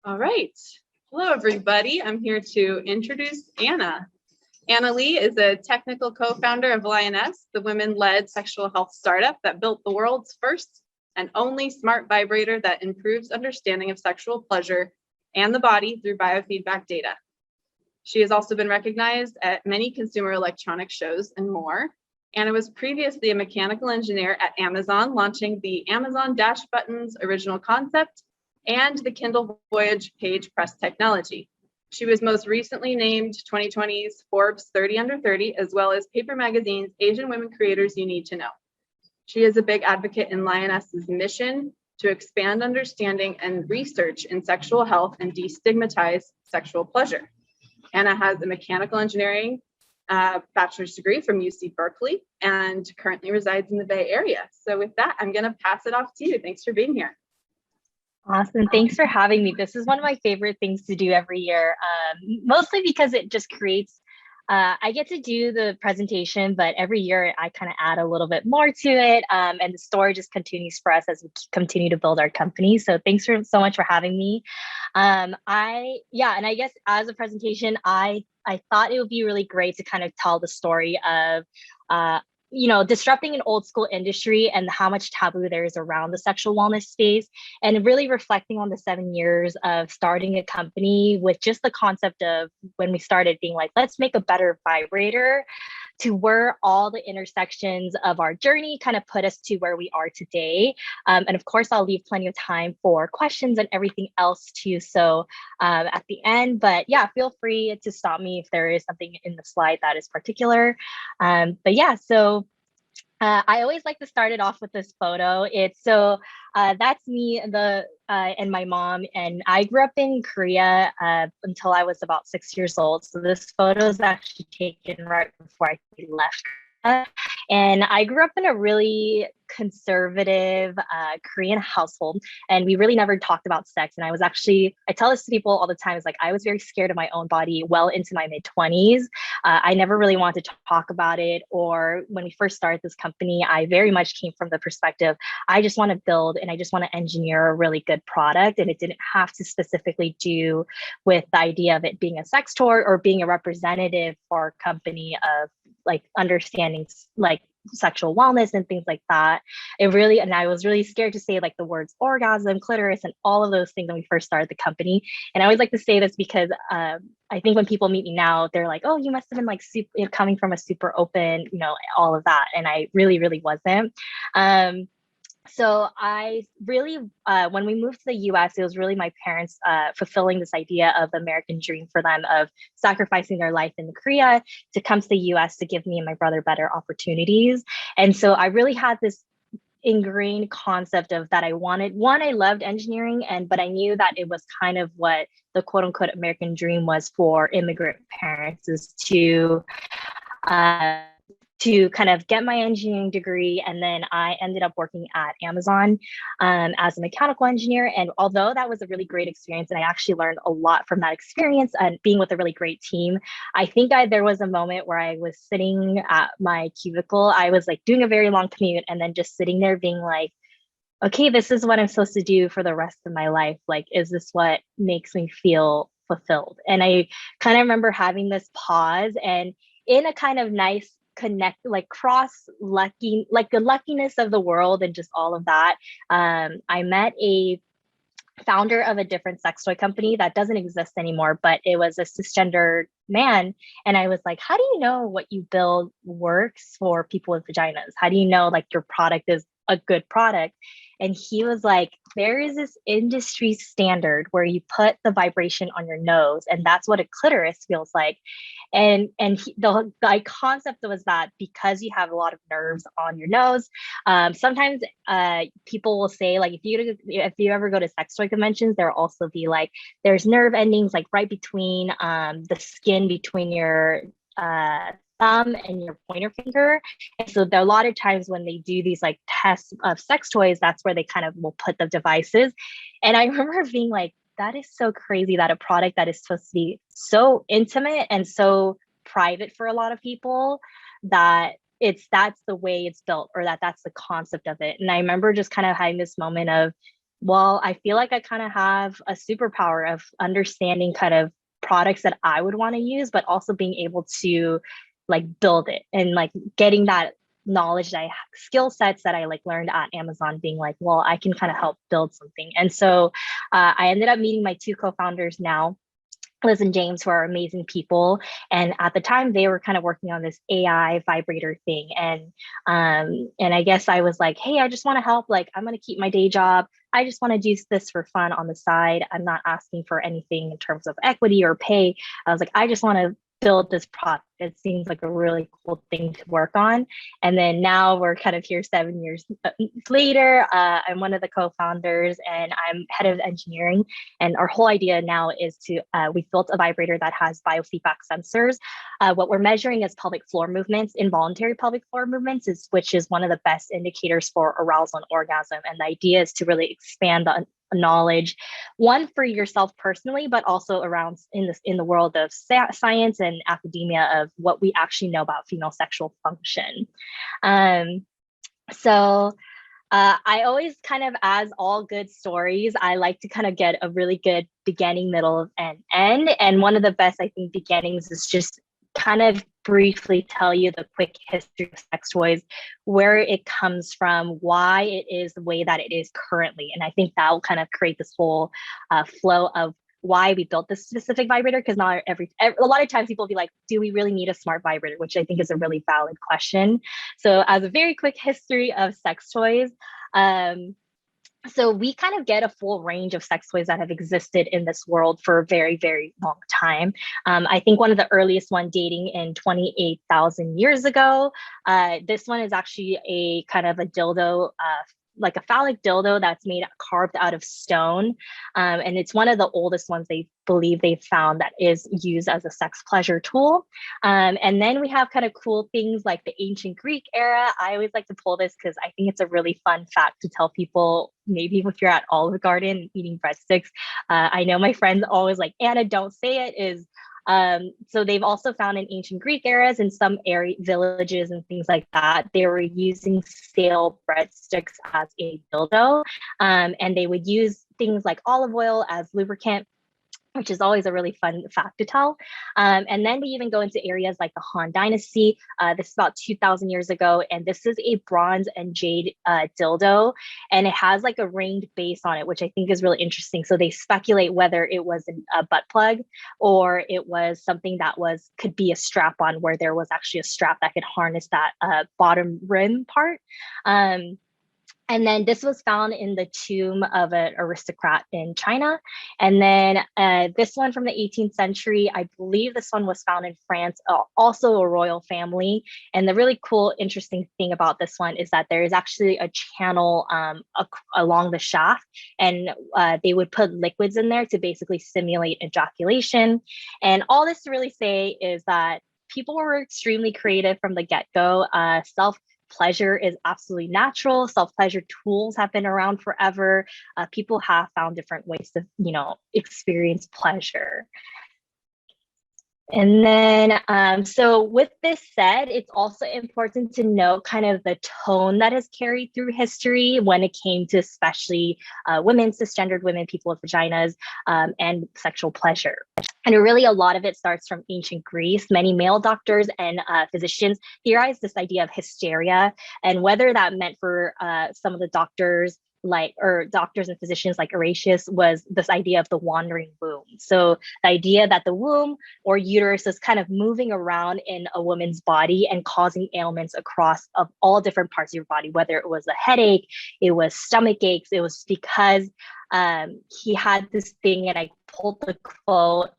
All right. Hello, everybody. I'm here to introduce Anna. Anna Lee is a technical co-founder of Lioness, the women-led sexual health startup that built the world's first and only smart vibrator that improves understanding of sexual pleasure and the body through biofeedback data. She has also been recognized at many consumer electronics shows and more. Anna was previously a mechanical engineer at Amazon, launching the Amazon Dash Buttons original concept and the Kindle Voyage page press technology. She was most recently named 2020's Forbes 30 Under 30, as well as Paper Magazine's Asian Women Creators You Need to Know. She is a big advocate in Lioness's mission to expand understanding and research in sexual health and destigmatize sexual pleasure. Anna has a mechanical engineering bachelor's degree from UC Berkeley and currently resides in the Bay Area. So with that, I'm going to pass it off to you. Thanks for being here. Awesome. Thanks for having me. This is one of my favorite things to do every year, mostly because it just creates, I get to do the presentation, but every year I kind of add a little bit more to it. And the story just continues for us as we continue to build our company. So thanks so much for having me. And I guess as a presentation, I thought it would be really great to kind of tell the story of disrupting an old school industry and how much taboo there is around the sexual wellness space, and really reflecting on the 7 years of starting a company with just the concept of when we started being like, let's make a better vibrator, to where all the intersections of our journey kind of put us to where we are today. And of course, I'll leave plenty of time for questions and everything else too. So at the end, but yeah, feel free to stop me if there is something in the slide that is particular. I always like to start it off with this photo. That's me and my mom, and I grew up in Korea until I was about 6 years old. So this photo is actually taken right before I left. And I grew up in a really conservative Korean household, and we really never talked about sex. And I tell this to people all the time, is like, I was very scared of my own body well into my mid-20s. I never really wanted to talk about it. Or when we first started this company, I very much came from the perspective, I just want to build and I just want to engineer a really good product. And it didn't have to specifically do with the idea of it being a sex toy or being a representative for a company of like understanding like sexual wellness and things like that. And I was really scared to say like the words orgasm, clitoris, and all of those things when we first started the company. And I always like to say this because I think when people meet me now, they're like, oh, you must have been like coming from a super open, all of that. And I really, really wasn't. So I really, when we moved to the US, it was really my parents fulfilling this idea of the American dream for them of sacrificing their life in Korea to come to the US to give me and my brother better opportunities. And so I really had this ingrained concept of that I loved engineering, but I knew that it was kind of what the quote unquote American dream was for immigrant parents, is to kind of get my engineering degree. And then I ended up working at Amazon as a mechanical engineer. And although that was a really great experience, and I actually learned a lot from that experience and being with a really great team, I think there was a moment where I was sitting at my cubicle. I was like doing a very long commute and then just sitting there being like, okay, this is what I'm supposed to do for the rest of my life. Like, is this what makes me feel fulfilled? And I kind of remember having this pause, and in a kind of nice the luckiness of the world and just all of that, I met a founder of a different sex toy company that doesn't exist anymore, but it was a cisgender man. And I was like, how do you know what you build works for people with vaginas? How do you know like your product is a good product? And he was like, there is this industry standard where you put the vibration on your nose, and that's what a clitoris feels like. And the concept was that because you have a lot of nerves on your nose, sometimes people will say like, if you ever go to sex toy conventions, there'll also be like, there's nerve endings like right between the skin between your thumb and your pointer finger. And so there are a lot of times when they do these like tests of sex toys, that's where they kind of will put the devices. And I remember being like, that is so crazy that a product that is supposed to be so intimate and so private for a lot of people, that's the way it's built, or that's the concept of it. And I remember just kind of having this moment of, Well, I feel like I kind of have a superpower of understanding kind of products that I would want to use, but also being able to like build it and like getting that knowledge that skill sets that I like learned at Amazon, being like, well, I can kind of help build something. And so I ended up meeting my two co-founders now, Liz and James, who are amazing people. And at the time, they were kind of working on this AI vibrator thing. And I guess I was like, hey, I just want to help. Like, I'm going to keep my day job. I just want to do this for fun on the side. I'm not asking for anything in terms of equity or pay. I was like, I just want to build this product. It seems like a really cool thing to work on. And then now we're kind of here 7 years later. I'm one of the co-founders and I'm head of engineering. And our whole idea now is to, we've built a vibrator that has biofeedback sensors. What we're measuring is pelvic floor movements, involuntary pelvic floor movements, which is one of the best indicators for arousal and orgasm. And the idea is to really expand the knowledge, one for yourself personally, but also around in the world of science and academia of what we actually know about female sexual function. Um, so I always kind of, as all good stories, I like to kind of get a really good beginning, middle, and end. And one of the best, I think, beginnings is just kind of briefly tell you the quick history of sex toys, where it comes from, why it is the way that it is currently. And I think that will kind of create this whole flow of why we built this specific vibrator, because not a lot of times people will be like, do we really need a smart vibrator? Which I think is a really valid question. So as a very quick history of sex toys, so we kind of get a full range of sex toys that have existed in this world for a very, very long time. I think one of the earliest one dating in 28,000 years ago. This one is actually a kind of a dildo, like a phallic dildo that's made carved out of stone. And it's one of the oldest ones they believe they've found that is used as a sex pleasure tool. And then we have kind of cool things like the ancient Greek era. I always like to pull this because I think it's a really fun fact to tell people, maybe if you're at Olive Garden eating breadsticks. I know my friends always like, Anna, don't say it, is so they've also found in ancient Greek eras in some area villages and things like that, they were using stale breadsticks as a dildo. And they would use things like olive oil as lubricant, which is always a really fun fact to tell. And then we even go into areas like the Han Dynasty. This is about 2,000 years ago, and this is a bronze and jade dildo, and it has like a ringed base on it, which I think is really interesting. So they speculate whether it was a butt plug or it was something that could be a strap on, where there was actually a strap that could harness that bottom rim part. And then this was found in the tomb of an aristocrat in China. And then this one from the 18th century, I believe this one was found in France, also a royal family. And the really cool, interesting thing about this one is that there is actually a channel along the shaft, and they would put liquids in there to basically simulate ejaculation. And all this to really say is that people were extremely creative from the get-go. Self-pleasure is absolutely natural. Self-pleasure tools have been around forever. People have found different ways to, experience pleasure. And then, so with this said, it's also important to note kind of the tone that is carried through history when it came to especially women, cisgendered women, people with vaginas, and sexual pleasure. And really, a lot of it starts from ancient Greece. Many male doctors and physicians theorized this idea of hysteria, and whether that meant for some of the doctors and physicians like Horatius was this idea of the wandering womb. So the idea that the womb or uterus is kind of moving around in a woman's body and causing ailments across of all different parts of your body, whether it was a headache, it was stomach aches, it was because he had this thing, and I pulled the quote,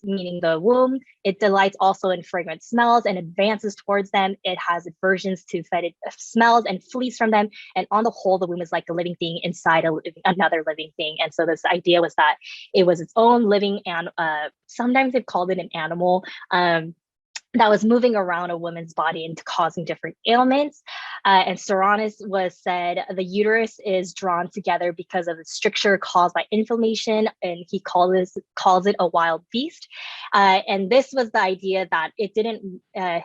meaning the womb. It delights also in fragrant smells and advances towards them. It has aversions to fetid smells and flees from them. And on the whole, the womb is like a living thing inside another living thing. And so this idea was that it was its own living, and sometimes they've called it an animal. That was moving around a woman's body and causing different ailments. And Soranus was said the uterus is drawn together because of the stricture caused by inflammation, and he calls it a wild beast. And this was the idea that it didn't,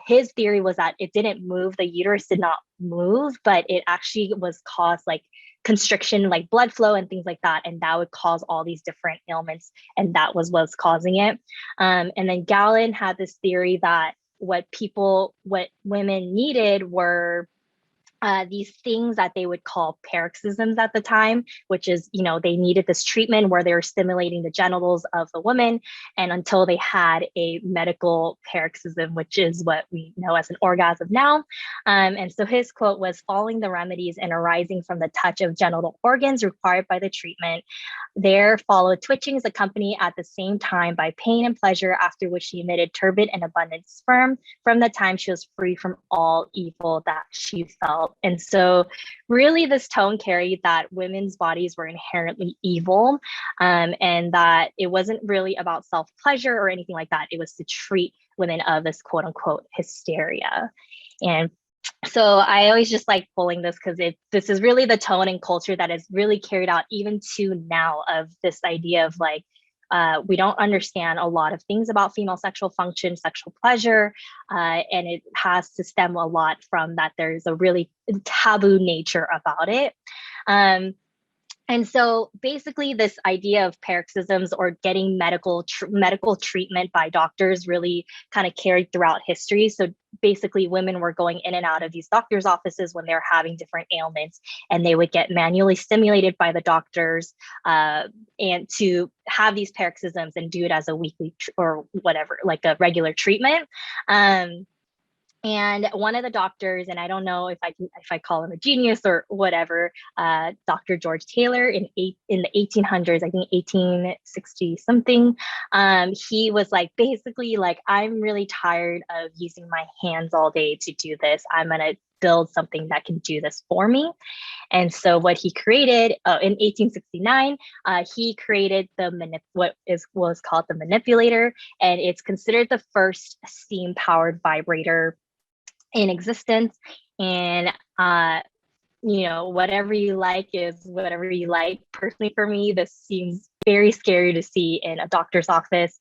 his theory was that it didn't move, the uterus did not move, but it actually was caused like constriction, like blood flow and things like that. And that would cause all these different ailments. And that was what's causing it. And then Galen had this theory that what women needed were these things that they would call paroxysms at the time, which is, they needed this treatment where they were stimulating the genitals of the woman, and until they had a medical paroxysm, which is what we know as an orgasm now. And so his quote was, "Following the remedies and arising from the touch of genital organs required by the treatment, there followed twitchings accompanied at the same time by pain and pleasure, after which she emitted turbid and abundant sperm from the time she was free from all evil that she felt." And so really this tone carried that women's bodies were inherently evil, and that it wasn't really about self-pleasure or anything like that. It was to treat women of this quote unquote hysteria. And so I always just like pulling this because this is really the tone and culture that is really carried out even to now, of this idea of like, we don't understand a lot of things about female sexual function, sexual pleasure, and it has to stem a lot from that there's a really taboo nature about it. And so basically this idea of paroxysms or getting medical treatment by doctors really kind of carried throughout history. So basically women were going in and out of these doctors' offices when they're having different ailments, and they would get manually stimulated by the doctors and to have these paroxysms and do it as a weekly or whatever, like a regular treatment. And one of the doctors, and I don't know if I call him a genius or whatever, Dr. George Taylor in the 1800s, I think 1860 something, he was like, basically like, I'm really tired of using my hands all day to do this. I'm going to build something that can do this for me. And so what he created in 1869, he created what was called the Manipulator, and it's considered the first steam-powered vibrator in existence. And whatever you like is whatever you like. Personally, for me, this seems very scary to see in a doctor's office.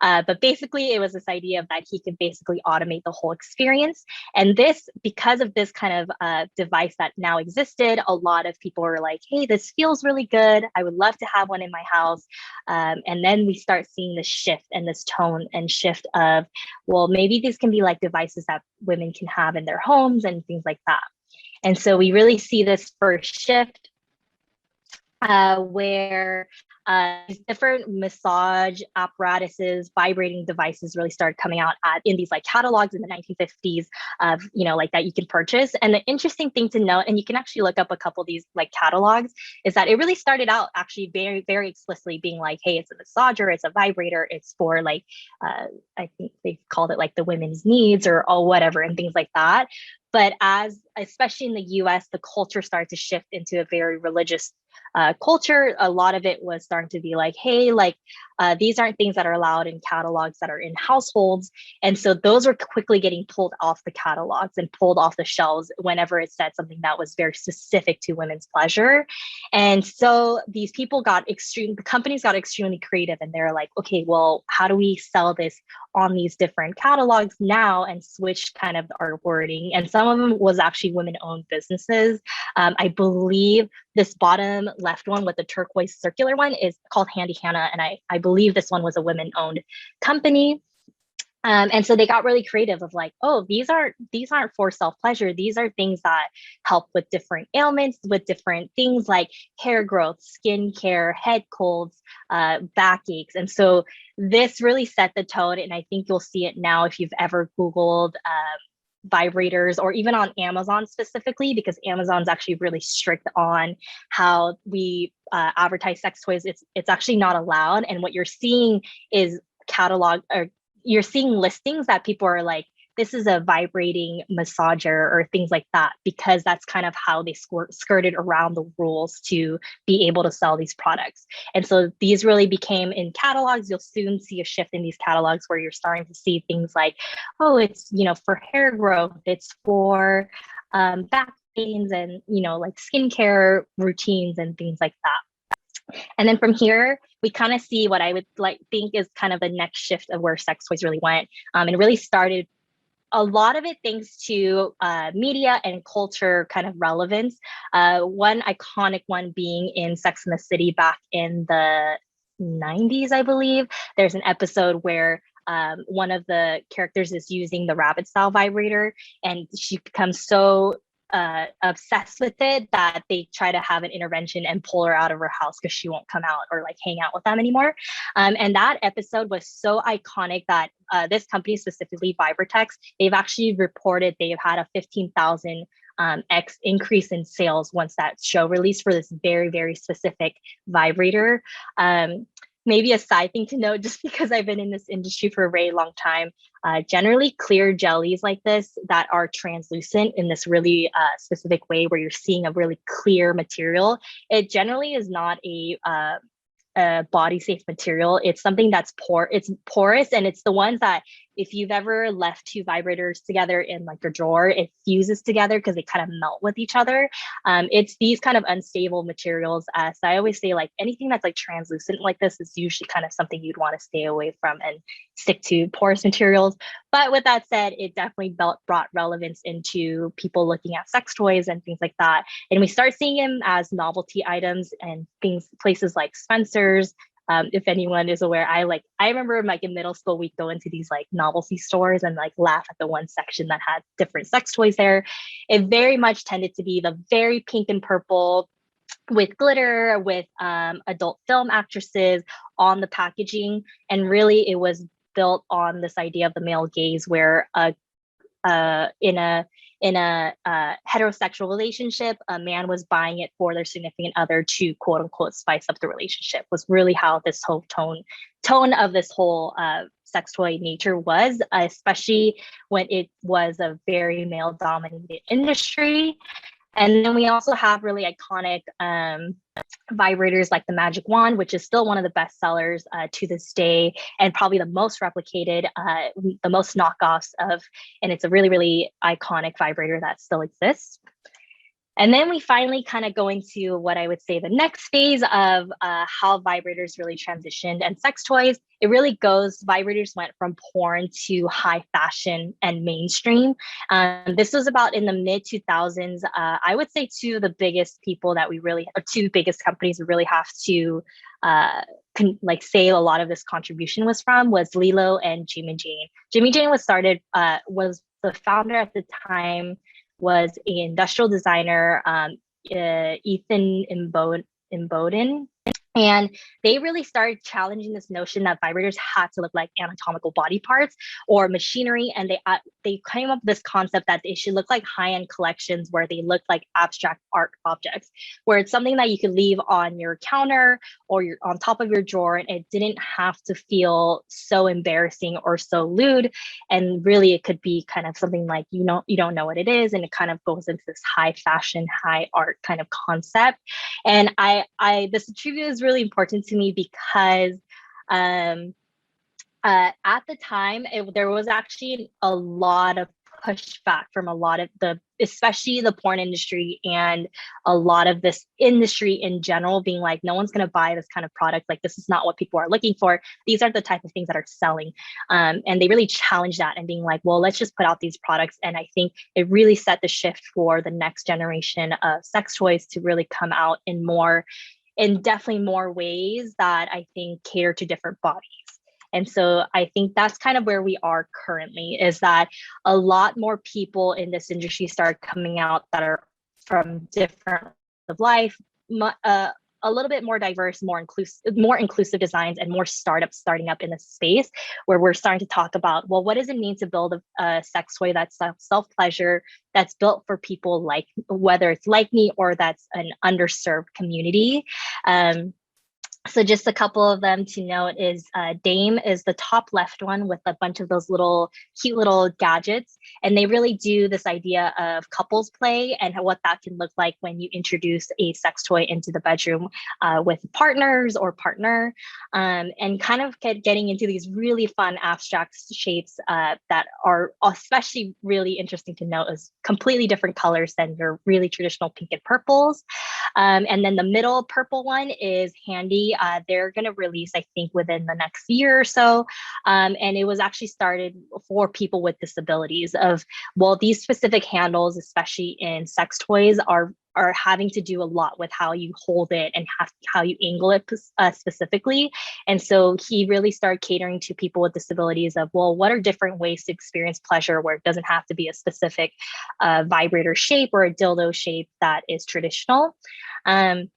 But basically, it was this idea of that he could basically automate the whole experience. And this, because of this kind of device that now existed, a lot of people were like, hey, this feels really good. I would love to have one in my house. And then we start seeing this shift and this tone and shift of, well, maybe these can be like devices that women can have in their homes and things like that. And so we really see this first shift where different massage apparatuses, vibrating devices really started coming out in these like catalogs in the 1950s of, like that you can purchase. And the interesting thing to note, and you can actually look up a couple of these like catalogs, is that it really started out actually very, very explicitly being like, hey, it's a massager, it's a vibrator, it's for like, I think they called it like the women's needs or whatever and things like that. But especially in the US, the culture started to shift into a very religious culture. A lot of it was starting to be like, hey, like these aren't things that are allowed in catalogs that are in households. And so those were quickly getting pulled off the catalogs and pulled off the shelves whenever it said something that was very specific to women's pleasure. And so these people the companies got extremely creative, and they're like, okay, well, how do we sell this on these different catalogs now, and switch kind of our wording. And some of them was actually women-owned businesses. I believe this bottom left one with the turquoise circular one is called Handy Hannah. And I believe this one was a women-owned company. And so they got really creative of like, oh, these aren't for self-pleasure. These are things that help with different ailments, with different things like hair growth, skin care, head colds, backaches. And so this really set the tone. And I think you'll see it now if you've ever Googled vibrators, or even on Amazon specifically, because Amazon's actually really strict on how we advertise sex toys. It's actually not allowed. And what you're seeing is you're seeing listings that people are like, this is a vibrating massager or things like that, because that's kind of how they skirted around the rules to be able to sell these products. And so these really became in catalogs. You'll soon see a shift in these catalogs where you're starting to see things like, oh, it's, for hair growth, it's for back pains and, like skincare routines and things like that. And then from here, we kind of see what I would think is kind of the next shift of where sex toys really went. And really started a lot of it thanks to media and culture kind of relevance. One iconic one being in Sex and the City back in the 90s, I believe. There's an episode where one of the characters is using the rabbit style vibrator, and she becomes so obsessed with it that they try to have an intervention and pull her out of her house because she won't come out or like hang out with them anymore. And that episode was so iconic that this company, specifically Vibratex, they've actually reported they've had a 15,000 X increase in sales once that show released for this very, very specific vibrator. Maybe a side thing to note, just because I've been in this industry for a very long time, generally clear jellies like this that are translucent in this really specific way where you're seeing a really clear material, it generally is not a body safe material. It's something that's it's porous, and it's the ones that if you've ever left two vibrators together in like your drawer, it fuses together because they kind of melt with each other. It's these kind of unstable materials. So I always say like anything that's like translucent like this is usually kind of something you'd want to stay away from and stick to porous materials. But with that said, it definitely brought relevance into people looking at sex toys and things like that. And we start seeing them as novelty items and things, places like Spencer's. If anyone is aware, I remember like in middle school, we'd go into these like novelty stores and like laugh at the one section that had different sex toys there. It very much tended to be the very pink and purple with glitter, with adult film actresses on the packaging. And really it was built on this idea of the male gaze where in a heterosexual relationship, a man was buying it for their significant other to quote unquote spice up the relationship, was really how this whole tone of this whole sex toy nature was, especially when it was a very male dominated industry. And then we also have really iconic vibrators like the Magic Wand, which is still one of the best sellers to this day, and probably the most replicated, the most knockoffs of, and it's a really, really iconic vibrator that still exists. And then we finally kind of go into what I would say the next phase of how vibrators really transitioned and sex toys. It really vibrators went from porn to high fashion and mainstream. This was about in the mid 2000s. I would say two biggest companies we really have to say a lot of this contribution was from was Lilo and Jimmy Jane. Jimmy Jane was the founder at the time was an industrial designer, Ethan Imboden. And they really started challenging this notion that vibrators had to look like anatomical body parts or machinery. And they came up with this concept that they should look like high-end collections where they look like abstract art objects, where it's something that you could leave on your counter or on top of your drawer, and it didn't have to feel so embarrassing or so lewd. And really it could be kind of something like, you don't know what it is. And it kind of goes into this high fashion, high art kind of concept. And this attribute is really important to me because at the time there was actually a lot of pushback from a lot of especially the porn industry and a lot of this industry in general being like, no one's going to buy this kind of product. Like, this is not what people are looking for. These are the type of things that are selling. And they really challenged that and being like, well, let's just put out these products. And I think it really set the shift for the next generation of sex toys to really come out in definitely more ways that I think cater to different bodies. And so I think that's kind of where we are currently, is that a lot more people in this industry start coming out that are from different of life, a little bit more diverse, more inclusive designs, and more startups starting up in the space where we're starting to talk about, well, what does it mean to build a sex toy that's self-pleasure, that's built for people like, whether it's like me or that's an underserved community. So just a couple of them to note is Dame is the top left one with a bunch of those cute little gadgets. And they really do this idea of couples play and what that can look like when you introduce a sex toy into the bedroom with partners or partner, and kind of getting into these really fun abstract shapes that are especially really interesting to note as completely different colors than your really traditional pink and purples. And then the middle purple one is Handy. company. They're going to release, I think, within the next year or so. And it was actually started for people with disabilities of, well, these specific handles, especially in sex toys, are having to do a lot with how you hold it and how you angle it specifically. And so he really started catering to people with disabilities of, well, what are different ways to experience pleasure where it doesn't have to be a specific vibrator shape or a dildo shape that is traditional. And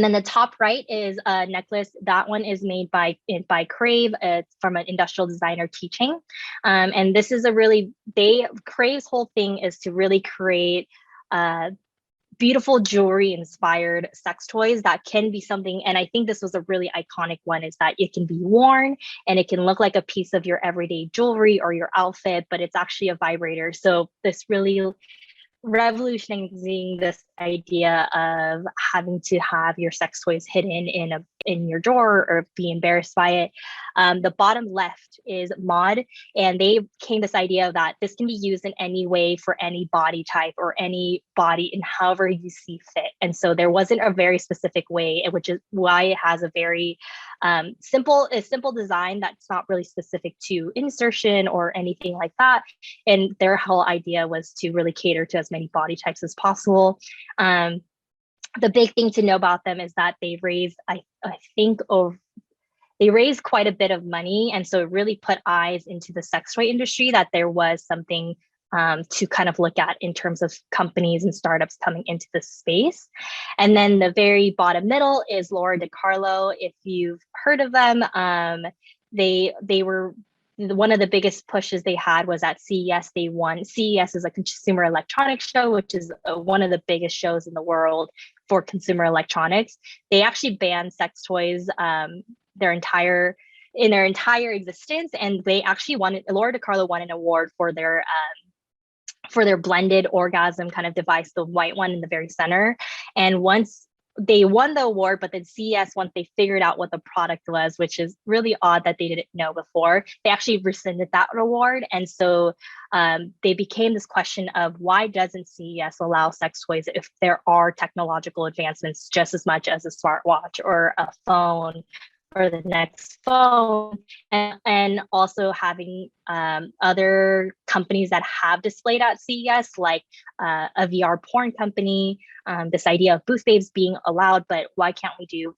then the top right is a necklace. That one is made by Crave. It's from an industrial designer teaching. And this is Crave's whole thing is to really create beautiful jewelry inspired sex toys that can be something. And I think this was a really iconic one, is that it can be worn and it can look like a piece of your everyday jewelry or your outfit, but it's actually a vibrator. So this really revolutionizing this idea of having to have your sex toys hidden in your drawer or be embarrassed by it. The bottom left is mod, and they came this idea that this can be used in any way for any body type or any body in however you see fit. And so there wasn't a very specific way, which is why it has a very simple design that's not really specific to insertion or anything like that. And their whole idea was to really cater to as many body types as possible. The big thing to know about them is that they raised, I think, they raised quite a bit of money. And so it really put eyes into the sex toy industry, that there was something to kind of look at in terms of companies and startups coming into this space. And then the very bottom middle is Laura DiCarlo. If you've heard of them, they were one of the biggest pushes they had was at CES. They won. CES is a consumer electronics show, which is one of the biggest shows in the world for consumer electronics. They actually banned sex toys their entire existence, and they actually Laura DiCarlo won an award for their blended orgasm kind of device, the white one in the very center. And once they won the award, but then CES, once they figured out what the product was, which is really odd that they didn't know before, they actually rescinded that award. And so they became this question of, why doesn't CES allow sex toys if there are technological advancements just as much as a smartwatch or a phone or the next phone, and also having other companies that have displayed at CES, like a VR porn company, this idea of booth babes being allowed, but why can't we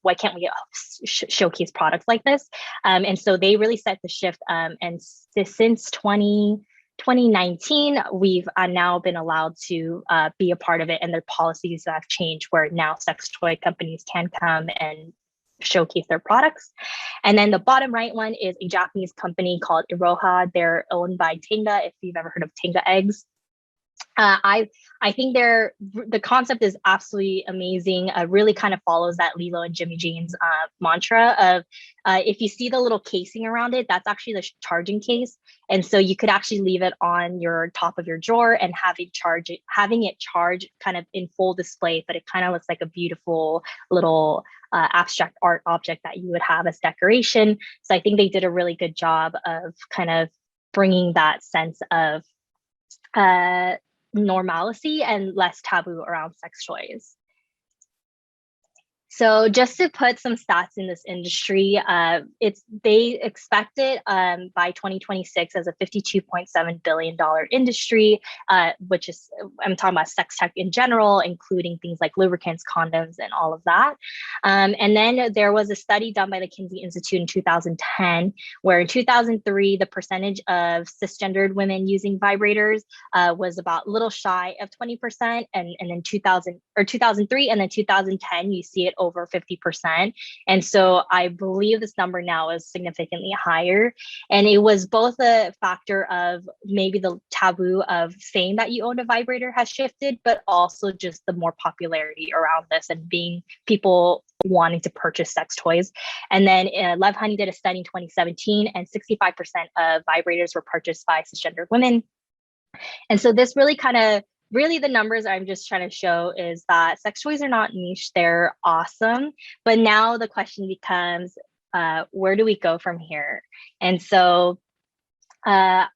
showcase products like this? And so they really set the shift. And since 2019, we've now been allowed to be a part of it, and their policies have changed where now sex toy companies can come and showcase their products. And then the bottom right one is a Japanese company called Iroha. They're owned by Tenga, if you've ever heard of Tenga eggs. I think the concept is absolutely amazing. Really kind of follows that Lilo and Jimmy Jean's mantra of if you see the little casing around it, that's actually the charging case. And so you could actually leave it on your top of your drawer and having it charge kind of in full display, but it kind of looks like a beautiful little abstract art object that you would have as decoration. So I think they did a really good job of kind of bringing that sense of normalcy and less taboo around sex toys. So just to put some stats in this industry, they expect it by 2026 as a $52.7 billion industry, which is, I'm talking about sex tech in general, including things like lubricants, condoms, and all of that. And then there was a study done by the Kinsey Institute in 2010, where in 2003, the percentage of cisgendered women using vibrators was about a little shy of 20%. And then 2003 and then 2010, you see it over 50%. And so I believe this number now is significantly higher. And it was both a factor of maybe the taboo of saying that you own a vibrator has shifted, but also just the more popularity around this and being people wanting to purchase sex toys. And then Love Honey did a study in 2017, and 65% of vibrators were purchased by cisgendered women. And so this really the numbers I'm just trying to show is that sex toys are not niche, they're awesome. But now the question becomes, where do we go from here? And so I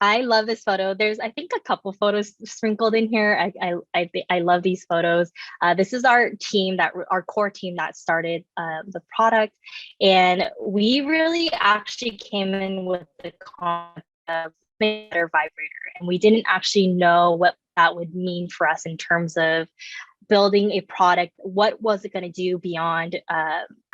I love this photo. There's, I think, a couple photos sprinkled in here. I love these photos. This is our team our core team that started the product, and we really actually came in with the concept of making a better vibrator, and we didn't actually know what that would mean for us in terms of building a product. What was it going to do beyond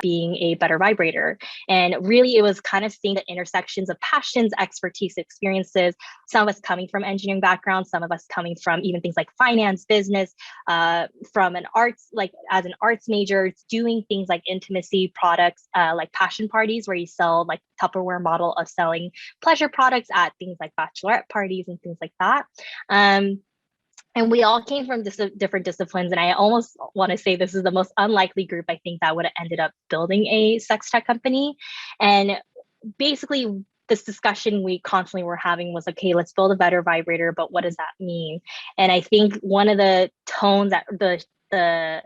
being a better vibrator? And really, it was kind of seeing the intersections of passions, expertise, experiences. Some of us coming from engineering backgrounds, some of us coming from even things like finance, business, from an arts, like as an arts major, doing things like intimacy products, like passion parties, where you sell like Tupperware model of selling pleasure products at things like bachelorette parties and things like that. And we all came from different disciplines. And I almost want to say this is the most unlikely group, I think, that would have ended up building a sex tech company. And basically, this discussion we constantly were having was, okay, let's build a better vibrator, but what does that mean? And I think one of the tones that the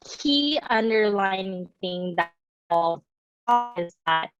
key underlying thing that all is that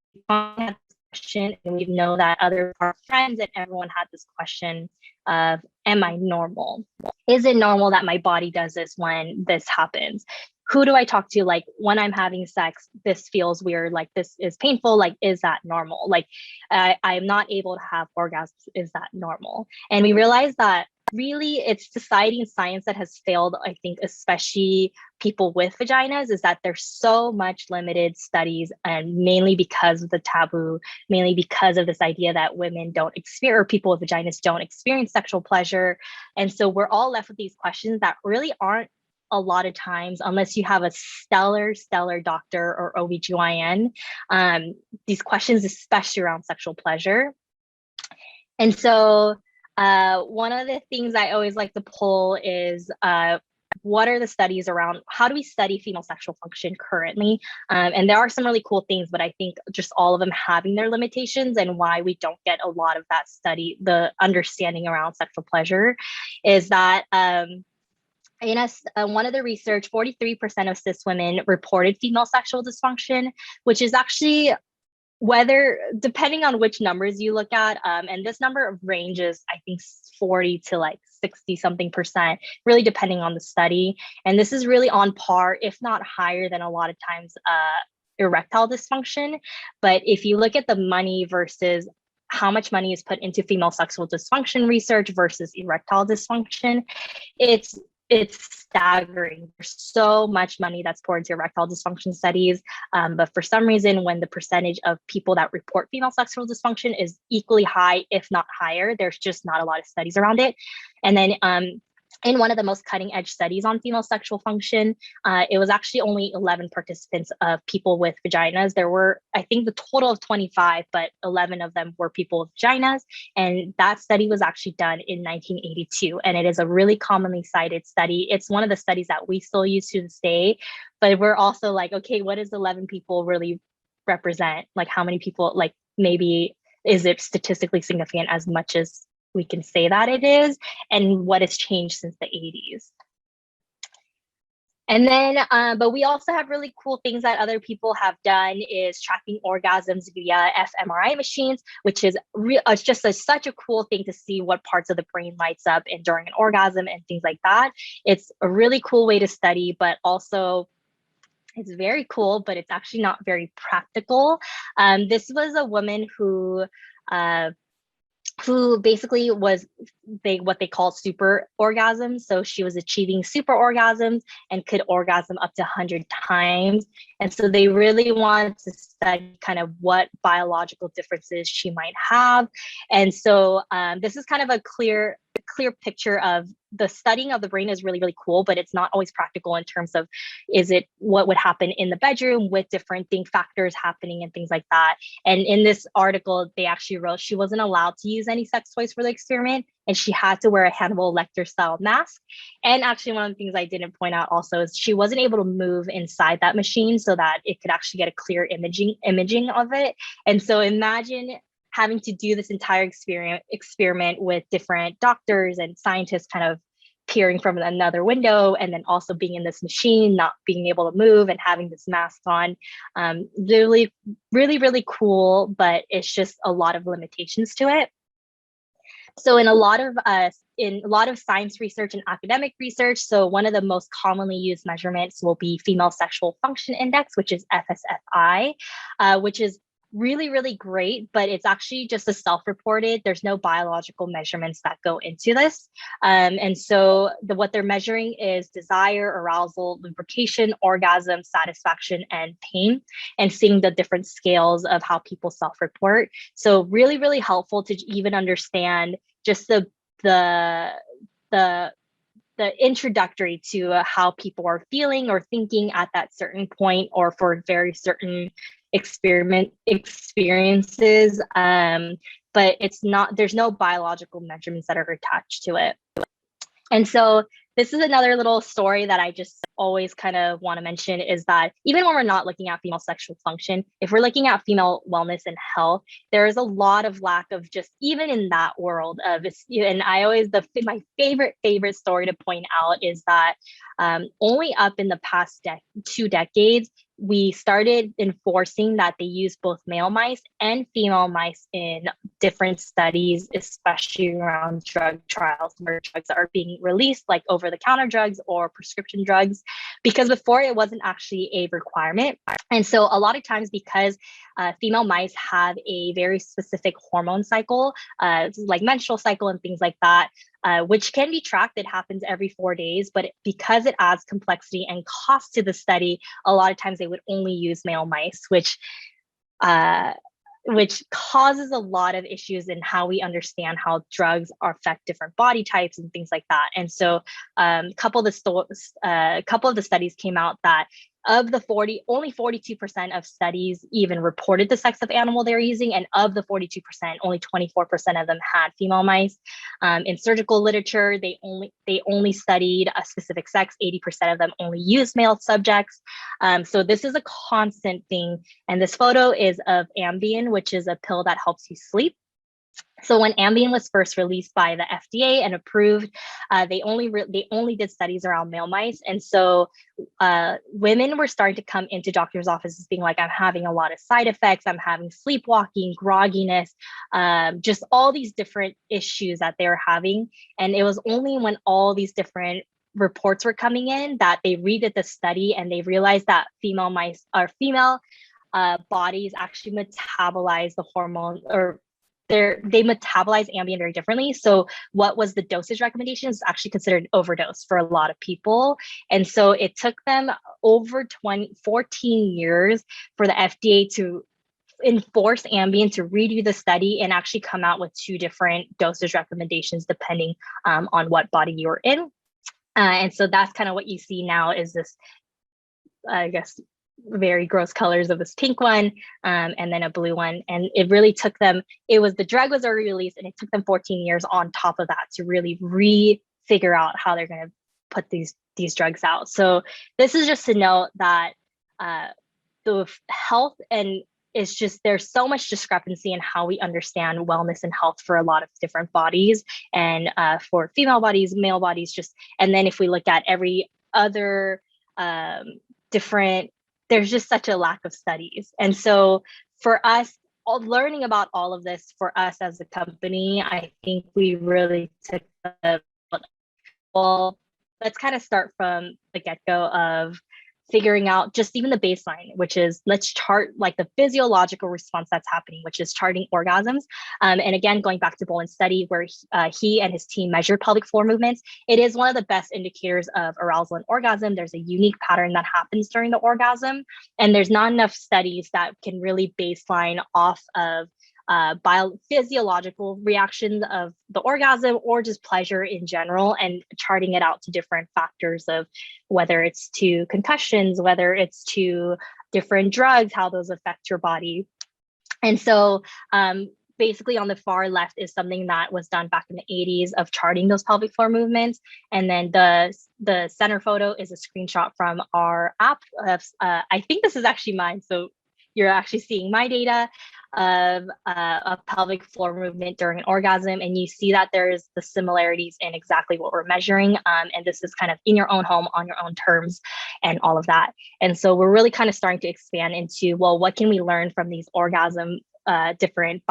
question, and we know that other our friends and everyone had this question of, am I normal? Is it normal that my body does this when this happens? Who do I talk to? Like, when I'm having sex, this feels weird, like this is painful, like, is that normal? Like, I'm not able to have orgasms, is that normal? And we realized that really it's society and science that has failed, I think, especially people with vaginas, is that there's so much limited studies, and mainly because of the taboo, mainly because of this idea that women don't experience, or people with vaginas don't experience sexual pleasure. And so we're all left with these questions that really aren't, a lot of times, unless you have a stellar doctor or OBGYN, these questions, especially around sexual pleasure. And so one of the things I always like to pull is what are the studies around, how do we study female sexual function currently? And there are some really cool things, but I think just all of them having their limitations, and why we don't get a lot of that study, the understanding around sexual pleasure, is that in one of the research, 43% of cis women reported female sexual dysfunction, which is actually, whether, depending on which numbers you look at, and this number ranges, I think 40 to like 60 something percent, really depending on the study. And this is really on par, if not higher than a lot of times erectile dysfunction. But if you look at the money versus how much money is put into female sexual dysfunction research versus erectile dysfunction, it's staggering. There's so much money that's poured into erectile dysfunction studies. But for some reason, when the percentage of people that report female sexual dysfunction is equally high, if not higher, there's just not a lot of studies around it. And then in one of the most cutting edge studies on female sexual function, it was actually only 11 participants of people with vaginas. There were, I think, the total of 25, but 11 of them were people with vaginas. And that study was actually done in 1982. And it is a really commonly cited study. It's one of the studies that we still use to this day, but we're also like, okay, what does 11 people really represent? Like, how many people, like, maybe is it statistically significant as much as we can say that it is, and what has changed since the 80s. And then, but we also have really cool things that other people have done, is tracking orgasms via fMRI machines, which is just such a cool thing to see what parts of the brain lights up and during an orgasm and things like that. It's a really cool way to study, but also it's very cool, but it's actually not very practical. This was a woman who basically was what they call super orgasms. So she was achieving super orgasms and could orgasm up to 100 times. And so they really wanted to study kind of what biological differences she might have. And so this is kind of a clear picture of the studying of the brain is really, really cool, but it's not always practical in terms of, is it what would happen in the bedroom with different factors happening and things like that. And in this article, they actually wrote she wasn't allowed to use any sex toys for the experiment, and she had to wear a Hannibal Lecter style mask. And actually, one of the things I didn't point out also is she wasn't able to move inside that machine so that it could actually get a clear imaging of it. And so imagine having to do this entire experiment with different doctors and scientists kind of peering from another window, and then also being in this machine, not being able to move and having this mask on. Really, really, really cool, but it's just a lot of limitations to it. So in a lot of science research and academic research, so one of the most commonly used measurements will be female sexual function index, which is FSFI, which is really, really great, but it's actually just a self-reported. There's no biological measurements that go into this. And so what they're measuring is desire, arousal, lubrication, orgasm, satisfaction, and pain, and seeing the different scales of how people self-report. So really, really helpful to even understand just the introductory to how people are feeling or thinking at that certain point, or for very certain experiences. But there's no biological measurements that are attached to it. And so this is another little story that I just always kind of want to mention, is that even when we're not looking at female sexual function, if we're looking at female wellness and health, there is a lot of lack of just even in that world of, and I always, my favorite story to point out is that only up in the past 2 decades, we started enforcing that they use both male mice and female mice in different studies, especially around drug trials where drugs are being released, like over-the-counter drugs or prescription drugs, because before it wasn't actually a requirement. And so a lot of times, because female mice have a very specific hormone cycle, like menstrual cycle and things like that, which can be tracked. It happens every 4 days, but because it adds complexity and cost to the study, a lot of times they would only use male mice, which causes a lot of issues in how we understand how drugs affect different body types and things like that. And so a couple of the studies came out that of the 40, only 42% of studies even reported the sex of animal they're using, and of the 42%, only 24% of them had female mice. In surgical literature, they only studied a specific sex. 80% of them only used male subjects. So this is a constant thing. And this photo is of Ambien, which is a pill that helps you sleep. So when Ambien was first released by the FDA and approved, they only did studies around male mice. And so women were starting to come into doctors' offices being like, I'm having a lot of side effects. I'm having sleepwalking, grogginess, just all these different issues that they were having. And it was only when all these different reports were coming in that they redid the study, and they realized that female bodies actually metabolize the hormone, or they metabolize Ambien very differently. So what was the dosage recommendation is actually considered overdose for a lot of people. And so it took them over 14 years for the FDA to enforce Ambien to redo the study and actually come out with 2 different dosage recommendations depending on what body you're in. And so that's kind of what you see now is this, I guess, very gross colors of this pink one, and then a blue one. And it really took them, the drug was already released, and it took them 14 years on top of that to really figure out how they're going to put these drugs out. So this is just to note that the health, and it's just, there's so much discrepancy in how we understand wellness and health for a lot of different bodies, and for female bodies, male bodies, and then if we look at every other different, there's just such a lack of studies. And so for us, learning about all of this for us as a company, I think we really took well, let's kind of start from the get-go of figuring out just even the baseline, which is let's chart like the physiological response that's happening, which is charting orgasms. And again, going back to Boland's study where he and his team measured pelvic floor movements, it is one of the best indicators of arousal and orgasm. There's a unique pattern that happens during the orgasm, and there's not enough studies that can really baseline off of biophysiological reactions of the orgasm or just pleasure in general, and charting it out to different factors of whether it's to concussions, whether it's to different drugs, how those affect your body. And so basically on the far left is something that was done back in the 80s of charting those pelvic floor movements. And then the center photo is a screenshot from our app. I think this is actually mine. So you're actually seeing my data of a pelvic floor movement during an orgasm, and you see that there's the similarities in exactly what we're measuring. And this is kind of in your own home, on your own terms, and all of that. And so we're really kind of starting to expand into, well, what can we learn from these orgasm different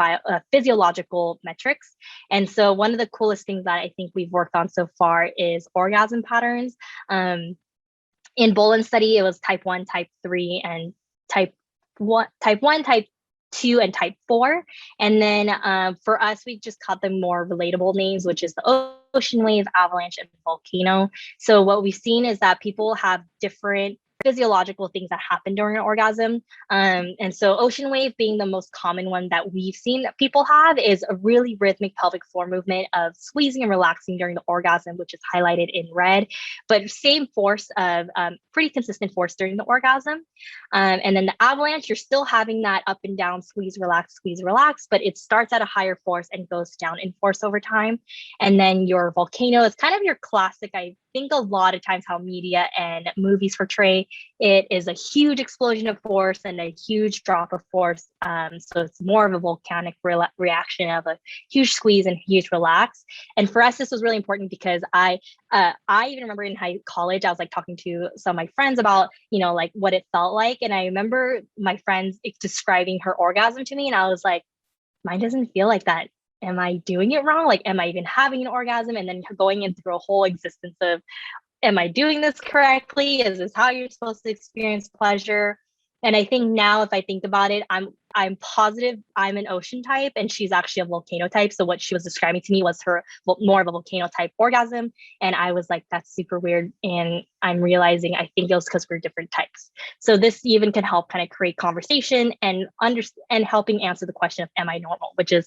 physiological metrics. And so one of the coolest things that I think we've worked on so far is orgasm patterns. In Boland's study, it was type 1, type 3, and type 1, type 2, and type 4. And then for us, we just called them more relatable names, which is the ocean wave, avalanche, and volcano. So what we've seen is that people have different physiological things that happen during an orgasm. And so ocean wave being the most common one that we've seen that people have is a really rhythmic pelvic floor movement of squeezing and relaxing during the orgasm, which is highlighted in red, but same force of pretty consistent force during the orgasm. And then the avalanche, you're still having that up and down, squeeze, relax, but it starts at a higher force and goes down in force over time. And then your volcano is kind of your classic, I think a lot of times how media and movies portray it is a huge explosion of force and a huge drop of force. So it's more of a volcanic reaction of a huge squeeze and huge relax. And for us, this was really important because I even remember in college, I was like talking to some of my friends about, like what it felt like. And I remember my friends describing her orgasm to me. And I was like, mine doesn't feel like that. Am I doing it wrong? Like, am I even having an orgasm? And then going in through a whole existence of, am I doing this correctly? Is this how you're supposed to experience pleasure? And I think now, if I think about it, I'm positive I'm an ocean type and she's actually a volcano type. So what she was describing to me was her more of a volcano type orgasm. And I was like, that's super weird. And I'm realizing I think it was because we're different types. So this even can help kind of create conversation and helping answer the question of, am I normal? Which is,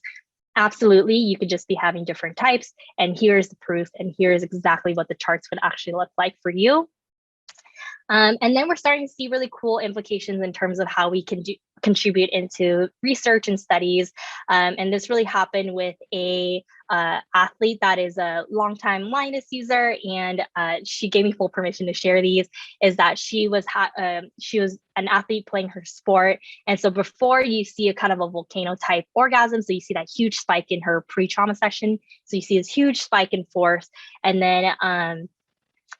absolutely, you could just be having different types. And here's the proof. And here's exactly what the charts would actually look like for you. And then we're starting to see really cool implications in terms of how we can contribute into research and studies. And this really happened with a athlete that is a longtime Lioness user, and she gave me full permission to share these. Is that she was an athlete playing her sport, and so before you see a kind of a volcano type orgasm, so you see that huge spike in her pre-trauma session. So you see this huge spike in force, and then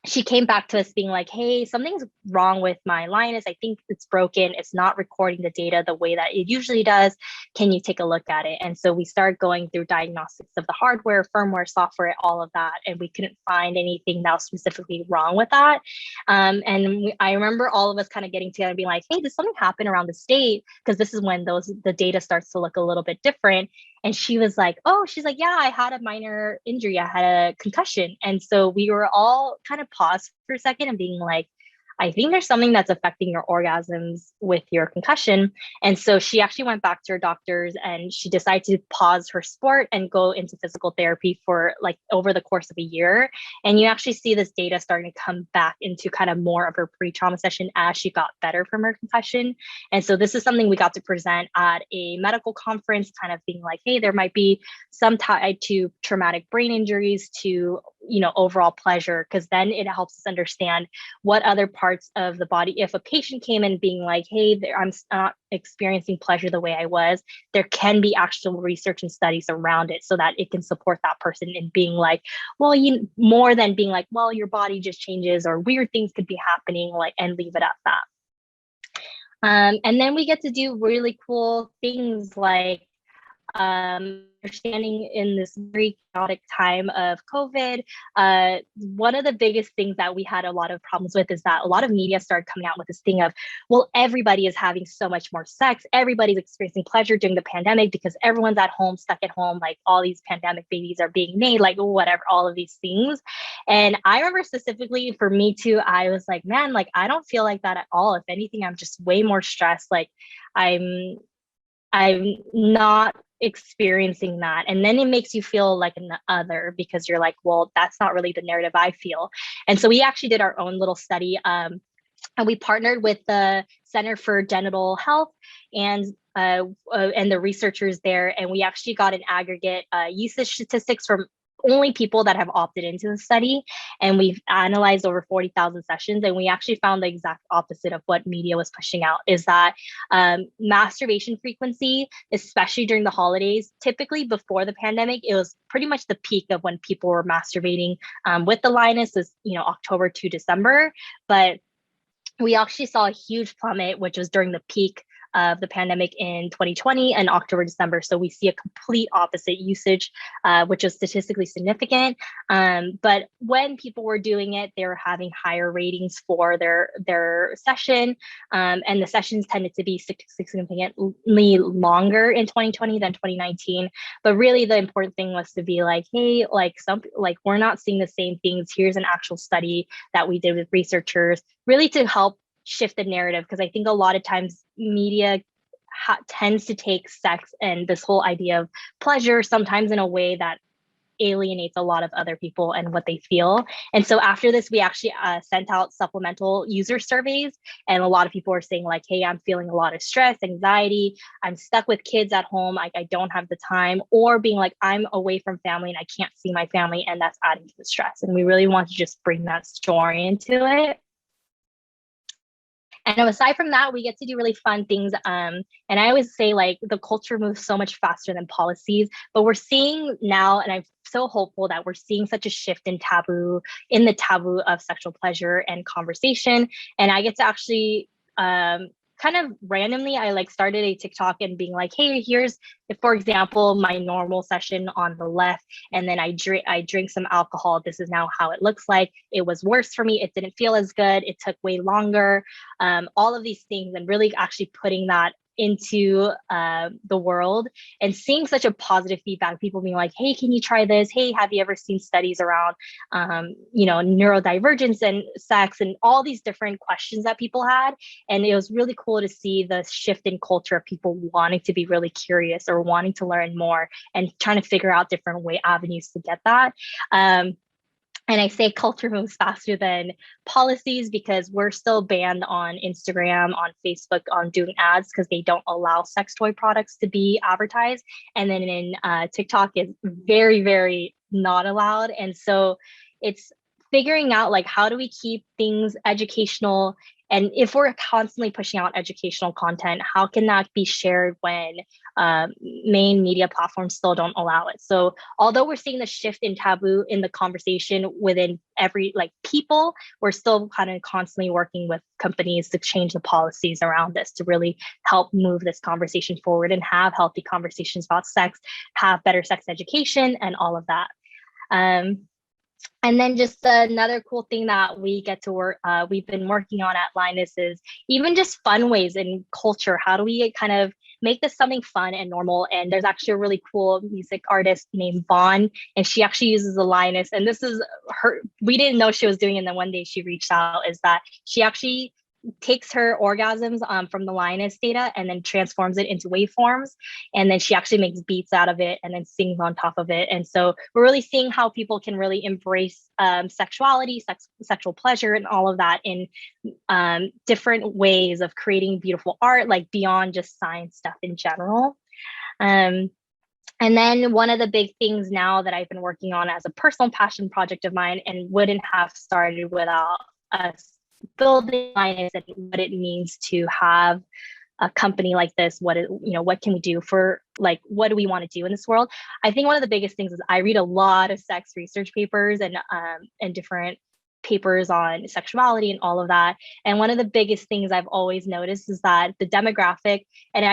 she came back to us being like, hey, something's wrong with my Lioness. I think it's broken. It's not recording the data the way that it usually does. Can you take a look at it? And so we started going through diagnostics of the hardware, firmware, software, all of that. And we couldn't find anything that was specifically wrong with that. I remember all of us kind of getting together and being like, hey, did something happen around the state? Because this is when the data starts to look a little bit different. And she was like, she's like, yeah, I had a minor injury. I had a concussion. And so we were all kind of paused for a second and being like, I think there's something that's affecting your orgasms with your concussion. And so she actually went back to her doctors and she decided to pause her sport and go into physical therapy for like over the course of a year. And you actually see this data starting to come back into kind of more of her pre-trauma session as she got better from her concussion. And so this is something we got to present at a medical conference, kind of being like, hey, there might be some tied to traumatic brain injuries to, overall pleasure, because then it helps us understand what other parts of the body, if a patient came in being like, hey, I'm not experiencing pleasure the way I was, there can be actual research and studies around it so that it can support that person in being like, well, more than being like, well, your body just changes or weird things could be happening, like, and leave it at that. And then we get to do really cool things like understanding in this very chaotic time of COVID. One of the biggest things that we had a lot of problems with is that a lot of media started coming out with this thing of, well, everybody is having so much more sex. Everybody's experiencing pleasure during the pandemic because everyone's at home, stuck at home, like all these pandemic babies are being made, like whatever, all of these things. And I remember specifically for me too, I was like, man, like, I don't feel like that at all. If anything, I'm just way more stressed. Like I'm not experiencing that. And then it makes you feel like an other because you're like, well, that's not really the narrative I feel. And so we actually did our own little study and we partnered with the Center for Genital Health and the researchers there. And we actually got an aggregate usage statistics from only people that have opted into the study. And we've analyzed over 40,000 sessions. And we actually found the exact opposite of what media was pushing out, is that masturbation frequency, especially during the holidays, typically before the pandemic, it was pretty much the peak of when people were masturbating with the Lioness is, October to December. But we actually saw a huge plummet, which was during the peak of the pandemic in 2020 and October, December. So we see a complete opposite usage, which is statistically significant. But when people were doing it, they were having higher ratings for their session. And the sessions tended to be significantly longer in 2020 than 2019. But really the important thing was to be like, hey, like we're not seeing the same things. Here's an actual study that we did with researchers, really to help shift the narrative. Because I think a lot of times media tends to take sex and this whole idea of pleasure sometimes in a way that alienates a lot of other people and what they feel. And so after this, we actually sent out supplemental user surveys, and a lot of people are saying like, hey, I'm feeling a lot of stress, anxiety, I'm stuck with kids at home, like I don't have the time, or being like, I'm away from family and I can't see my family, and that's adding to the stress. And we really want to just bring that story into it. And aside from that, we get to do really fun things. And I always say like the culture moves so much faster than policies, but we're seeing now, and I'm so hopeful that we're seeing such a shift in the taboo of sexual pleasure and conversation. And I get to actually kind of randomly, I like started a TikTok and being like, hey, here's, for example, my normal session on the left, and then I drink some alcohol. This is now how it looks like. It was worse for me. It didn't feel as good. It took way longer. All of these things, and really actually putting that into the world and seeing such a positive feedback, people being like, hey, can you try this? Hey, have you ever seen studies around neurodivergence and sex, and all these different questions that people had. And it was really cool to see the shift in culture of people wanting to be really curious or wanting to learn more and trying to figure out different avenues to get that. And I say culture moves faster than policies because we're still banned on Instagram, on Facebook, on doing ads because they don't allow sex toy products to be advertised. And then in TikTok is very, very not allowed. And so it's figuring out like, how do we keep things educational? And if we're constantly pushing out educational content, how can that be shared when main media platforms still don't allow it? So although we're seeing the shift in taboo in the conversation within every people, we're still kind of constantly working with companies to change the policies around this to really help move this conversation forward and have healthy conversations about sex, have better sex education, and all of that. And then just another cool thing that we get to work, we've been working on at Lioness is even just fun ways in culture. How do we kind of make this something fun and normal? And there's actually a really cool music artist named Vaughn, and she actually uses the Lioness. And this is her, we didn't know she was doing it. And then one day she reached out, is that she actually takes her orgasms from the Lioness data and then transforms it into waveforms. And then she actually makes beats out of it and then sings on top of it. And so we're really seeing how people can really embrace sexuality, sexual pleasure, and all of that in different ways of creating beautiful art, like beyond just science stuff in general. And then one of the big things now that I've been working on as a personal passion project of mine, and wouldn't have started without us building Lioness, and what it means to have a company like this, what can we do for, like, what do we want to do in this world? I think one of the biggest things is I read a lot of sex research papers and different papers on sexuality and all of that. And one of the biggest things I've always noticed is that the demographic, and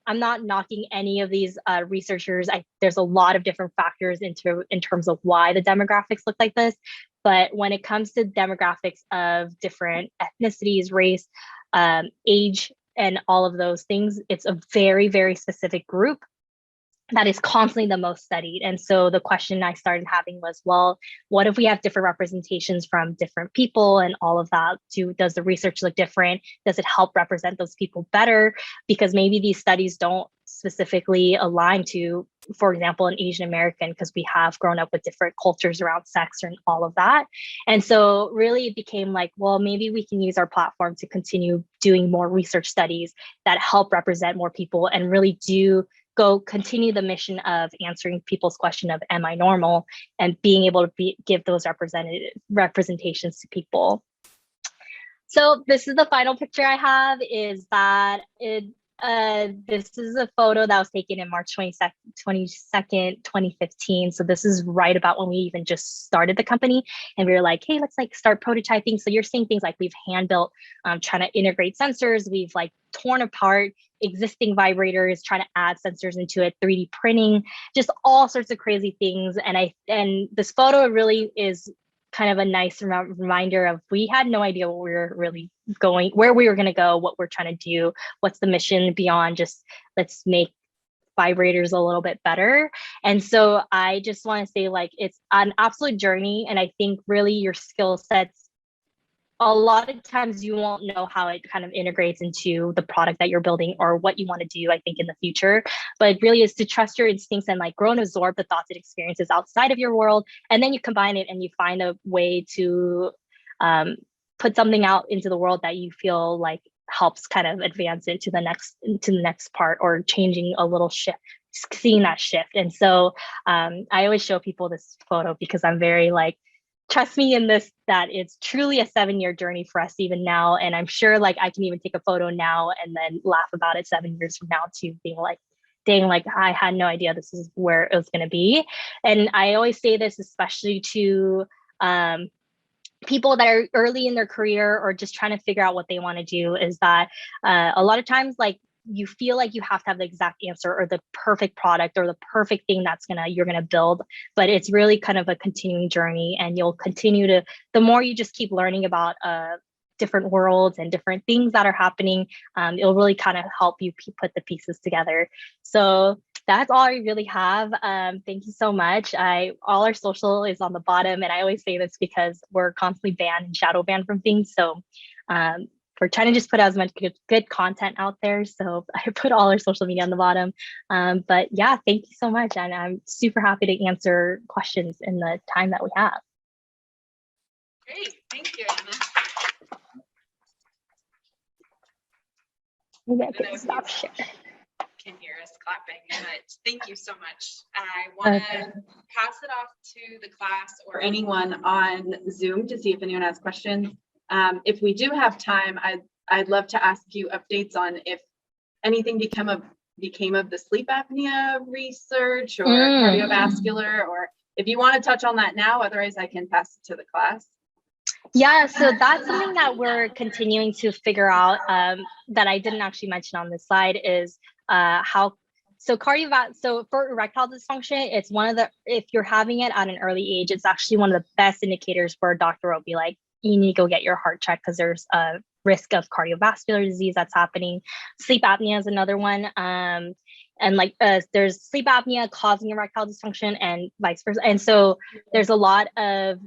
I'm not knocking any of these researchers. There's a lot of different factors in terms of why the demographics look like this. But when it comes to demographics of different ethnicities, race, age, and all of those things, it's a very, very specific group that is constantly the most studied. And so the question I started having was, well, what if we have different representations from different people and all of that? Does the research look different? Does it help represent those people better? Because maybe these studies don't specifically align to, for example, an Asian American, because we have grown up with different cultures around sex and all of that. And so really it became like, well, maybe we can use our platform to continue doing more research studies that help represent more people and really continue the mission of answering people's question of, am I normal? And being able to give those representations to people. So this is the final picture I have, is that this is a photo that was taken in March 22nd, 2015. So this is right about when we even just started the company, and we were like, hey, let's start prototyping. So you're seeing things like we've hand built, trying to integrate sensors. We've torn apart existing vibrators, trying to add sensors into it, 3D printing, just all sorts of crazy things. And this photo really is kind of a nice reminder of, we had no idea what we were really going, where we were going to go, what we're trying to do, what's the mission beyond just let's make vibrators a little bit better. And so I just want to say, like, it's an absolute journey. And I think really your skill sets, a lot of times you won't know how it kind of integrates into the product that you're building or what you want to do, I think, in the future. But it really is to trust your instincts and like grow and absorb the thoughts and experiences outside of your world. And then you combine it and you find a way to put something out into the world that you feel like helps kind of advance it to the next part, or changing a little shift, seeing that shift. And so I always show people this photo because I'm very like, trust me in this, that it's truly a 7-year journey for us even now. And I'm sure like I can even take a photo now and then laugh about it 7 years from now too, being like, dang, like I had no idea this is where it was going to be. And I always say this, especially to people that are early in their career or just trying to figure out what they want to do, is that a lot of times, like, you feel like you have to have the exact answer or the perfect product or the perfect thing you're gonna build, but it's really kind of a continuing journey, and you'll continue to, the more you just keep learning about different worlds and different things that are happening, it'll really kind of help you put the pieces together. So that's all I really have. Thank you so much. All our social is on the bottom, and I always say this because we're constantly banned and shadow banned from things. So we're trying to just put as much good content out there. So I put all our social media on the bottom. But yeah, thank you so much. And I'm super happy to answer questions in the time that we have. Great, thank you, Anna. Maybe I can stop share. Can hear us clapping, but thank you so much. I want to pass it off to the class or anyone on Zoom to see if anyone has questions. If we do have time, I'd love to ask you updates on if anything became of the sleep apnea research or cardiovascular, or if you want to touch on that now, otherwise I can pass it to the class. Yeah, so that's something that we're continuing to figure out, that I didn't actually mention on this slide, is so for erectile dysfunction, it's one of the, if you're having it at an early age, it's actually one of the best indicators where a doctor will be like, you need to go get your heart checked because there's a risk of cardiovascular disease that's happening. Sleep apnea is another one. And like there's sleep apnea causing erectile dysfunction and vice versa. And so there's a lot of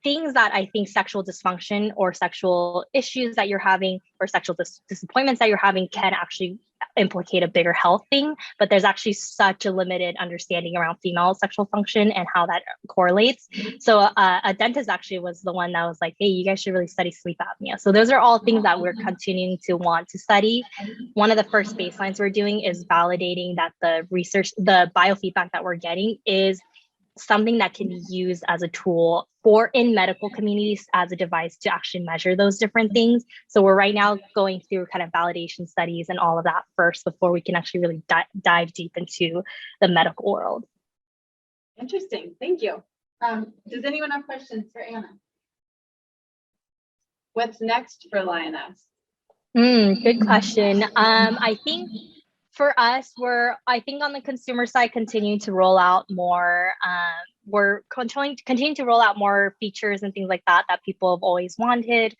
things that I think sexual dysfunction or sexual issues that you're having or sexual disappointments that you're having can actually implicate a bigger health thing, but there's actually such a limited understanding around female sexual function and how that correlates. So a dentist actually was the one that was like, hey, you guys should really study sleep apnea. So those are all things that we're continuing to want to study. One of the first baselines we're doing is validating that the biofeedback that we're getting is something that can be used as a tool for in medical communities as a device to actually measure those different things. So we're right now going through kind of validation studies and all of that first before we can actually really dive deep into the medical world. Interesting, thank you. Does anyone have questions for Anna? What's next for Lioness? Good question. I think for us, I think on the consumer side, continuing to roll out more. We're continuing to roll out more features and things like that people have always wanted,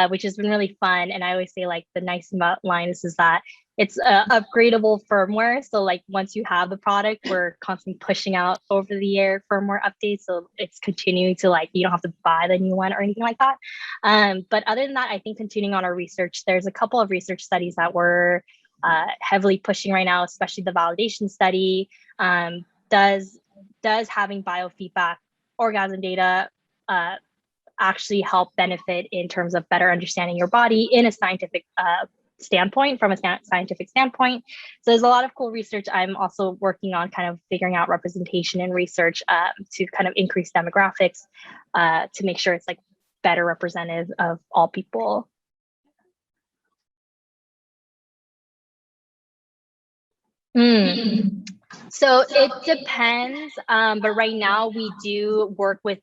which has been really fun. And I always say, like, the nice thing about Lioness is that it's upgradable firmware. So like once you have the product, we're constantly pushing out over the air firmware updates. So it's continuing to, like, you don't have to buy the new one or anything like that. But other than that, I think continuing on our research, there's a couple of research studies that we're heavily pushing right now, especially the validation study. Does having biofeedback orgasm data actually help benefit in terms of better understanding your body in a scientific standpoint, from a scientific standpoint? So there's a lot of cool research. I'm also working on kind of figuring out representation and research to kind of increase demographics to make sure it's like better representative of all people. So it depends, but right now we do work with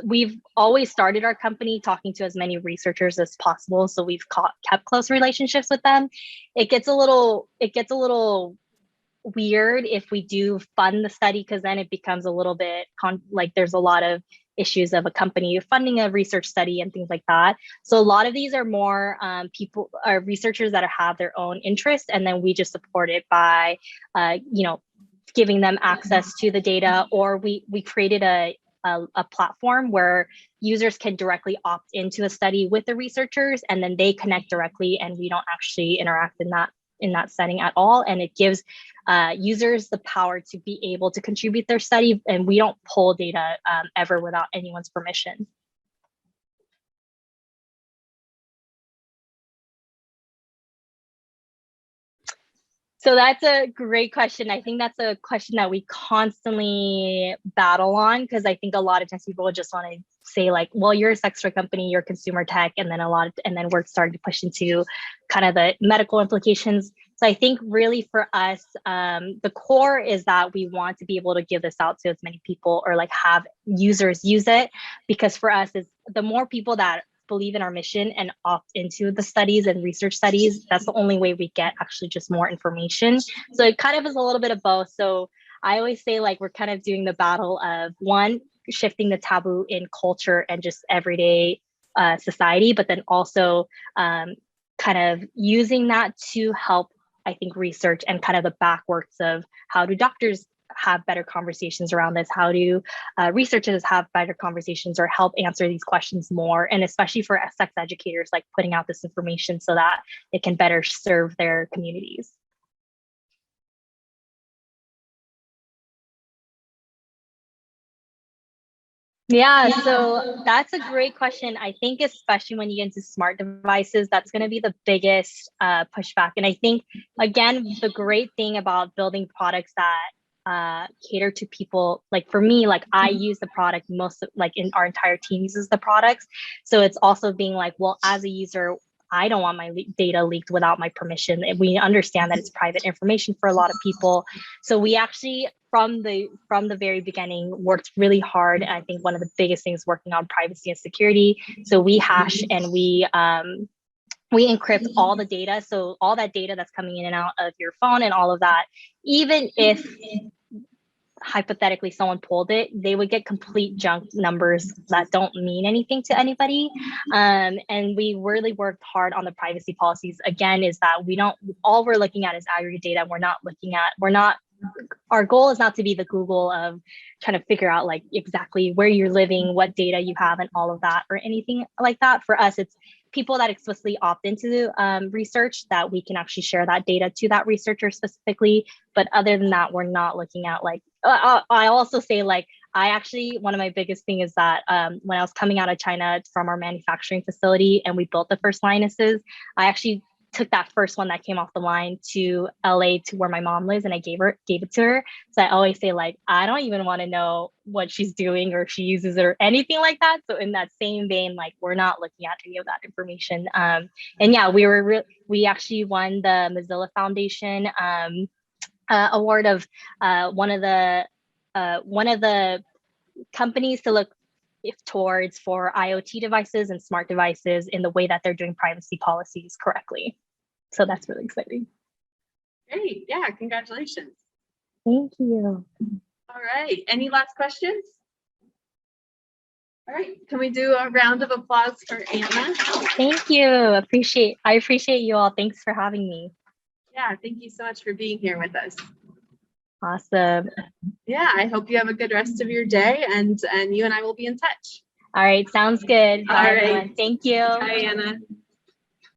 we've always started our company talking to as many researchers as possible. So we've kept close relationships with them. It gets a little weird if we do fund the study, because then it becomes a little bit like there's a lot of issues of a company funding a research study and things like that. So a lot of these are more researchers that have their own interest, and then we just support it by, giving them access to the data, or we created a platform where users can directly opt into a study with the researchers, and then they connect directly, and we don't actually interact in that setting at all. And it gives users the power to be able to contribute their study, and we don't pull data ever without anyone's permission. So that's a great question. I think that's a question that we constantly battle on, because I think a lot of times people just want to say like, well, you're a sex toy company, you're consumer tech, and then we're starting to push into kind of the medical implications. So I think really for us, the core is that we want to be able to give this out to as many people, or like have users use it, because for us is the more people that believe in our mission and opt into the studies and research studies, that's the only way we get actually just more information. So it kind of is a little bit of both. So I always say like we're kind of doing the battle of, one, shifting the taboo in culture and just everyday society, but then also kind of using that to help, I think, research and kind of the backworks of how do doctors have better conversations around this, how do researchers have better conversations or help answer these questions more, and especially for sex educators, like putting out this information so that it can better serve their communities. Yeah, so that's a great question. I think especially when you get into smart devices, that's going to be the biggest pushback. And I think, again, the great thing about building products that cater to people, like for me, like I use the product in our entire team uses the products. So it's also being like, well, as a user, I don't want my data leaked without my permission. And we understand that it's private information for a lot of people. So we actually, from the very beginning, worked really hard. And I think one of the biggest things working on privacy and security. So we hash and we encrypt all the data. So all that data that's coming in and out of your phone and all of that, even if hypothetically someone pulled it, they would get complete junk numbers that don't mean anything to anybody. And we really worked hard on the privacy policies. Again, is that all we're looking at is aggregate data. Our goal is not to be the Google of trying to figure out like exactly where you're living, what data you have, and all of that, or anything like that. For us, it's people that explicitly opt into research that we can actually share that data to that researcher specifically. But other than that, we're not looking at like, I also say like, one of my biggest thing is that when I was coming out of China from our manufacturing facility and we built the first Lionesses, I actually took that first one that came off the line to LA to where my mom lives, and I gave it to her. So I always say like, I don't even want to know what she's doing or if she uses it or anything like that. So in that same vein, like we're not looking at any of that information. And yeah, we actually won the Mozilla Foundation award of one of the companies to look towards for IoT devices and smart devices in the way that they're doing privacy policies correctly. So that's really exciting. Great. Yeah, congratulations. Thank you. All right. Any last questions? All right. Can we do a round of applause for Anna? Thank you. I appreciate you all. Thanks for having me. Yeah, thank you so much for being here with us. Awesome. Yeah, I hope you have a good rest of your day, and you and I will be in touch. All right, sounds good. Bye, All right. everyone. Thank you. Bye, Anna.